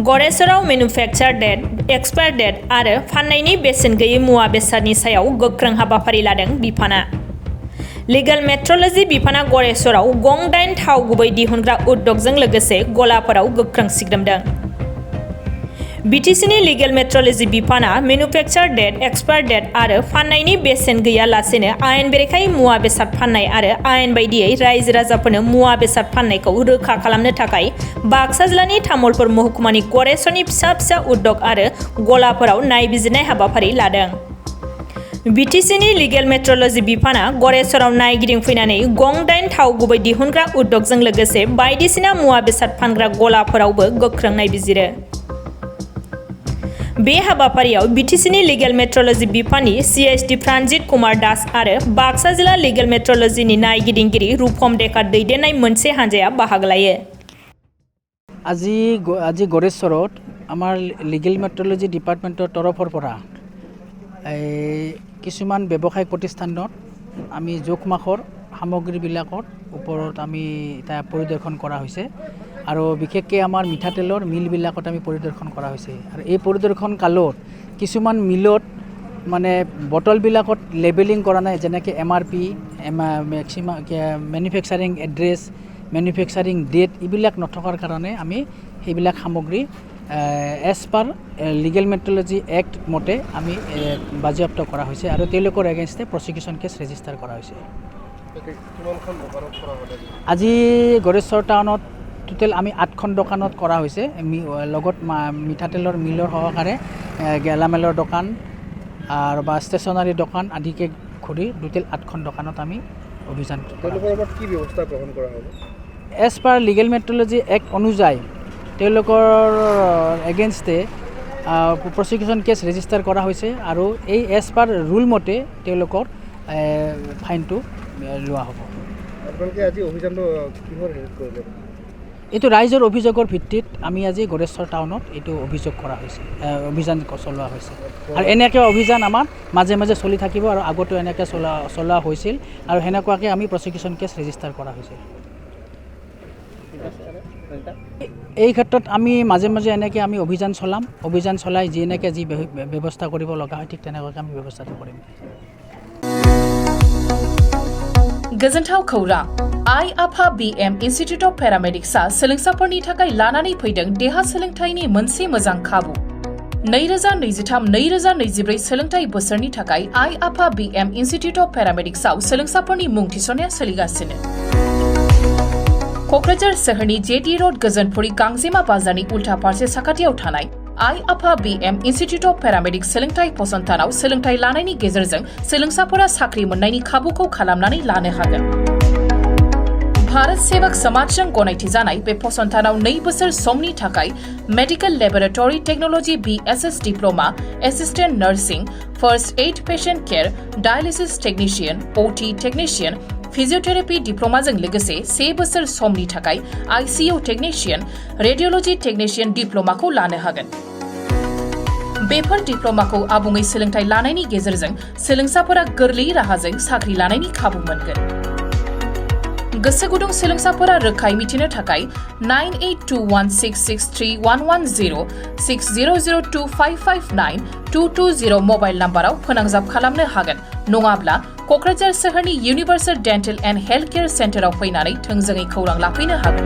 गरेसराव मैन्युफेक्चार date, expire date आरो फाननायनि बेसेन गैयै मुवा बेसादनि सायाव गोख्रों हाबाफारि लादों बिफाना। लिगेल मेट्रोलॉजी बिफाना गरेसराव गं 8 थाव गुबै दिहुनग्रा उद्यगजों लोगोसे गलाफोराव गोख्रों सिग्रोमदों। बीटीसीनि लिगेल मेट्रोलॉजी बिफाना मैन्युफेक्चार डेट, एक्सपायर डेट आरो फाननायनि बेसेन गैयालासेनो आयेन बेरेखायै मुवा बेसाद फाननाय आरो आयेन बायदियै रायजो राजाफोरनो मुवा बेसाद फाननायखौ रोखा खालामनो थाखाय बाक्सा जिल्लानि तामुलपुर महकुमानि गरेसरनि फिसा फिसा उद्यग आरो गलाफोराव नायबिजिरनाय हाबाफारि लादों। बीटीसीनि लिगेल मेट्रोलॉजी बिफाना गरेसराव नायगिदिंफैनानै गं 8 थाव गुबै दिहुनग्रा उद्यगजों लोगोसे बायदिसिना मुवा बेसाद फानग्रा गलाफोरावबो गोख्रों नायबिजिरो। बे हाबाफारियाव बीटीसीनि लिगेल मेट्रोलॉजी बिफाननि CHD Pranjit Kumar आरो बाक्सा जिल्ला लिगेल मेट्रोलॉजीनि नायगिदिंगिरि रूपम देका दैदेननाय मोनसे हानजाया बाहागो लायो। আজি गरेसरत आमार लिगेल मेट्रोलॉजी डिपार्टमेंटर तरफर परा किछुमान व्यवसायिक प्रतिष्ठानत आमी जोखमाखर सामग्रीबिलाकर ओपरत आमी ता परिदर्शन करा होइसे और विशेषके आमार मिठातेलर मिलबिलाकत आमी परिदर्शन करा होइसे और এই परिदर्शन काলত किछुमान मिलत माने बटलबिलाकत लेबेलिंग करा नाय जेनेके MRP मैक्सिमाम मैन्युफेक्चारिंग एड्रेस मैन्युफेक्चारिंग डेट इबिलाक नथकार कारणे आमी हेबिलाक सामग्री as per legal metrology act मते आमी बाजेयाप्त करा होइसे और तेलकर एगेन्स्टे प्रसिक्यूशन केस रेजिस्टार करा होइसे। আজি गरेसर टाउनत टोटेल आमी 8খন দোকানত करा होइसे लगत मिठातेलर मिलर सहकारे गेलामेलर दোकान और बा स्टेशनारी दোकान आदिके घुरी टोटेल 8খন দোকানত आमी अभियान की व्यवस्था ग्रहण करा हबो as per legal metrology act अनुयायी तेलकर एगेन्स्टे प्रसिक्यूशन केस रेजिस्टार करा होइसे और এই एज पर रूल मते तेलकर फाइनटो लोৱা হ'ব। আপোনালোকে আজি অভিযানটো কিহৰ হেল্প কৰিলে? এইটো ৰাইজৰ অভিযোগৰ ভিত্তিত আমি আজি गरेसर টাউনত এইটো অভিযোগ কৰা হৈছে, অভিযান চলোৱা হৈছে আৰু এনেকৈ অভিযান আমাৰ মাজে মাজে চলি থাকিব আৰু আগতো এনেকৈ চলোৱা হৈছিল আৰু হেনেকুৱাকৈ আমি প্ৰসিকিউশ্যন কেছ ৰেজিষ্টাৰ কৰা হৈছে। এই ক্ষেত্ৰত আমি মাজে মাজে এনেকৈ আমি অভিযান চলাম, অভিযান চলাই যি এনেকৈ যি ব্যৱস্থা কৰিব লগা হয় ঠিক তেনেকুৱাকৈ আমি ব্যৱস্থাটো কৰিম। गोजोनथाव खौरां आइ आफा BM इन्स्टिट्यूट अफ पेरामेडिक्सआ सोलोंसाफोरनि थाखाय लानानै फैदों देहा सोलोंथायनि मोनसे मोजां खाबु। 2023-2024 सोलोंथाय बोसोरनि थाखाय आइ आफा BM इन्स्टिट्यूट अफ पेरामेडिक्सआव सोलोंसाफोरनि मुं थिसननाया सोलिगासिनो। क'क्राझार सोहोरनि JD रोड गोजोनपुरी गांजेमा बाजारनि उल्था फारसे साखाथियाव थानाय आइ आफा BM इन्स्टिट्यूट अफ पेरामेडिक्स सोलोंथाय फसंथानाव सोलोंथाय लानायनि गेजेरजों सोलोंसाफोरा साख्रि मोननायनि खाबुखौ खालामनानै लानो हागोन। भारत सेवक समाजजों गनायथि जानाय बे फसंथानाव 2 बोसोर समनि थाखाय medical laboratory technology BSS diploma, assistant nursing, first aid patient care, dialysis technician, OT technician, physiotherapy डिप्लोमाजों लोगोसे 3 बोसोर समनि थाखाय ICU टेक्निशियन, रेडियोलॉजी टेक्निशियन डिप्लोमाखौ लानो हागोन। बेफोर डिप्लोमाखौ आबुङै सोलोंथाय लानायनि गेजेरजों सोलोंसाफोरा गोरलै राहाजों साख्रि लानायनि खाबु मोनगोन। गोसो गुदुं सोलोंसाफोरा रोखायै मिथिनो थाखाय 9821663110 6002559220 मबाइल नाम्बाराव फोनांजाब खालामनो हागोन नङाब्ला क'क्राझार सोहोरनि universal dental and health care सेन्टाराव फैनानै थोंजोङै खौरां लाफैनो हागोन।